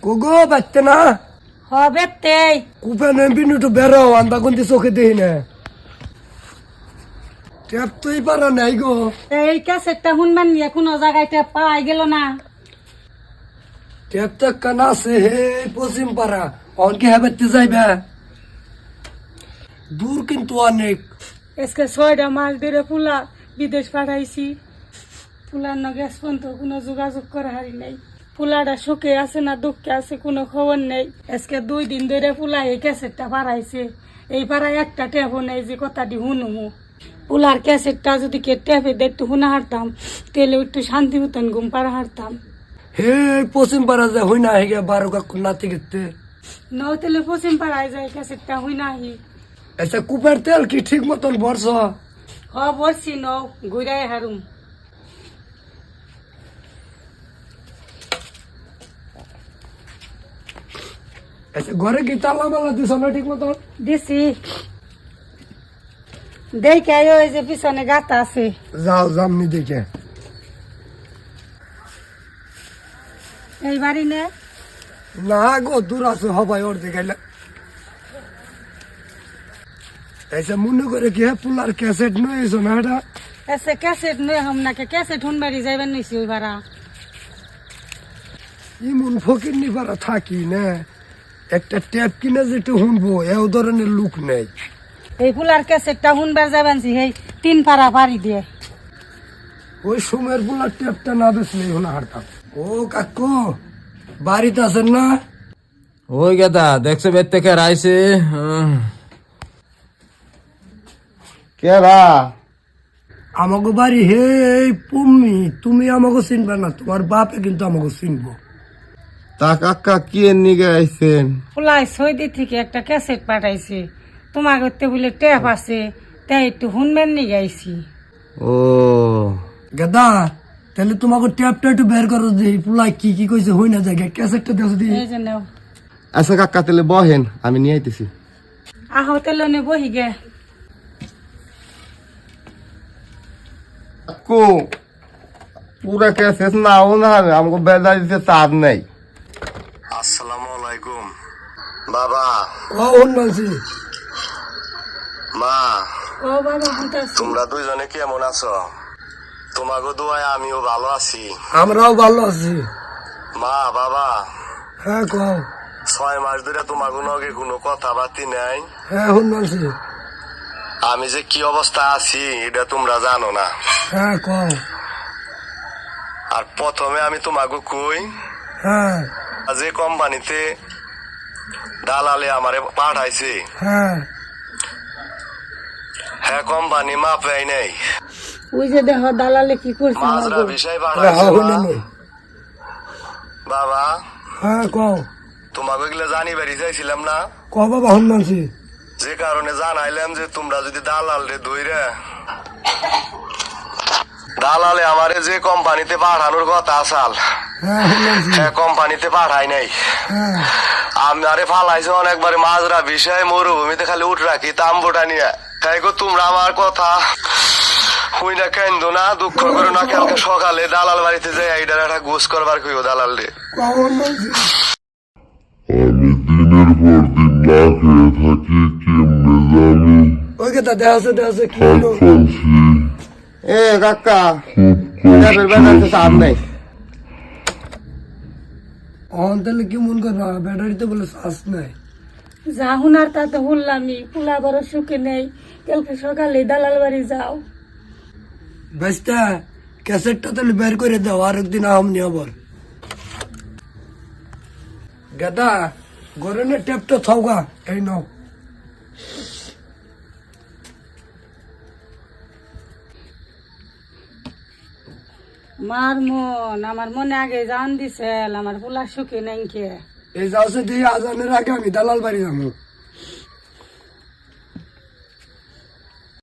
কুগো বাচ্চা না হবে তে কুপে নেবি একটু বেরো আন্দা কোনটি চোখে দেখি না ট্যাপ তুই পারো নাই গো এই ক্যাসেটটা শুনবেন কোনো জায়গায় ট্যাপ পাওয়াই গেল না। ট্যাপ তো কানা আছে হে পশ্চিম পাড়া অনকে হেবেতে যাইবে দূর কিন্তু অনেক। আজকে 6টা মাস ধরে পুলা বিদেশ পাঠাইছি, পুলার গ্যাস পর্যন্ত কোনো যোগাযোগ করা হারি নাই। পুলাটা সুখে আছে না দুঃখে আছে কোনো খবর নেই। আজকে 2 দিন ধরে পুলা এই ক্যাসেটটা পাড়াইছে, এই পাড়ায় একটা ট্যাপও নেই যে কথাটি শুনুমু। পুলার ক্যাসেটটা যদি কে ট্যাপে দেখতে শুনে হারতাম তাহলে একটু শান্তি মতন ঘুম পাড়া হারতাম। হে পশ্চিম পাড়া যে হই না হেগে 12 কাকু নাতি গেতে নও তাহলে পশ্চিম পাড়ায় যায় ক্যাসেটটা হই না হি। আচ্ছা কুপের তেল কি ঠিক মতন ভরছ? বলছি নও ঘুরাই হারুম। আচ্ছা ঘরে কি তালা মালা দিছ না ঠিক মতন? দিছি দেখে ওই যে পিছনে গাতা আছে। যাও জামনি দেখে এই বাড়ি নে না গো দূর আছে হবাই ওর দেখাইলে। আচ্ছা মনে করে কি পুলার ক্যাসেট নয়েছ না এটা? এসে ক্যাসেট নয় হামনাকে ক্যাসেট হুন বাড়ি যাইবেন নিছি ওই ভাড়া। ইমন ফকির নি পারা থাকি না একটা ট্যাপ কিনে যেটা শুনবো এও ধরনের লোক নেই। এই ফুলার ক্যাসেটটা হুনবার যাবেন সেই 3 পাড়া বাড়ি দিয়ে। ওই সময়ের পুলার ট্যাপটা না বেসলে হলো হারতাম। ও কাকু বাড়িতে আছেন না? ওই গেদা দেখছো বের থেকে রাইছে কেরা আমাকে বাড়ি হে এই পুম্মি, তুমি আমাকে চিনবে না, তোমার বাপে কিন্তু আমাকে চিনবো। তা কাকা কি নিগে আইছেন? ফুলাই সৌদি থেকে একটা ক্যাসেট পাঠাইছে, তোমার করতে বলে ট্যাপ আছে তাই একটু শুনবেন নি গাইছি। ও গেদা তাহলে তোমাকে ট্যাপটা একটু বের করো যে পুলাই কি কি কইছে হই না যায় ক্যাসেটটা দেখো দি। এই যে নাও আচ্ছা কাকা তাহলে বহেন আমি নিয়ে আইতেছি। আহ তেল নে বহি গে। কো পুরা কেসেস নাও না আমাকে বেজা দিতে চাঁদ নাই। আসসালামু আলাইকুম বাবা। ও হন বলছি মা ও বাবা হুনতাছি। তোমরা দুইজনে কেমন আছো? তোমাকে দোয়ায় আমিও ভালো আছি। আমরাও ভালো আছি। মা বাবা হ্যাঁ কও। 6 মাস ধরে তোমাকে নগে কোনো কথাবার্তি নাই। হ্যাঁ হন বলছি। আমি যে কি অবস্থা আছি এটা তোমরা জানো না। হ্যাঁ কও। আর প্রথমে আমি তোমাকে কই হ্যাঁ যে কোম্পানিতে দালালে আমারে পাঠাইছে হ্যাঁ হ্যাঁ কোম্পানি মাপেই নেই। ওই যে দেখো দালালে কি করছে মাজরা বিষয় হ্যাঁ পাঠাইছে হন মা। বাবা হ্যাঁ কও। তোমাকে এগুলো জানিবারই চাইছিলাম না, ক বাবা হন বলছি। যে কারণে জানাইলাম যে তোমরা যদি দালাল রে ধইরা দালালে আমারে যে কোম্পানিতে পাঠানোর কথা আসাল হ্যাঁ হন বলছি। হ্যাঁ কোম্পানিতে পাঠাই নাই। হ্যাঁ আমারে ফালাইছে অনেকবার মাজরা বিষয় মরুভূমিতে খালি উঠ রাখি তাম্বুটা নিয়ে। তাই গো তোমরা আমার কথা হুই না কেন্দো না, দুঃখ করো না। কালকে সকালে দালাল বাড়িতে যাই এইটার একটা গোস করবার কইও দালাল রে। কও হন বলছি। আমি দিনের পর দিন না খেয়ে থাকি, কেমনে জানি ওই গেদা দেখাচ্ছে কি হাত হলো? পাচ্ছি এ কাকা খুব ট্যাপের বেজা দিতে চাঁদ নাই। অন তাহলে কি মন করবা ব্যাটারিতে বলে শ্বাস নাই। যা হুনার তা তো শুনলামই, ফুলা বড় সুখে নেই। কালকে সকালে দালাল বাড়ি যাও। বেস্তা ক্যাসেটটা তাহলে বের করে দাও, আর একদিন আমনি আবার। গেদা গরনের টেপটা থাওগা এই নাও। মার মন আমার মনে আগে জান দিছে আমার ফুলা সুখে নেই কে। এই যাচ্ছে দিয়ে আজানের আগে আমি দালাল বাড়ি যাবো।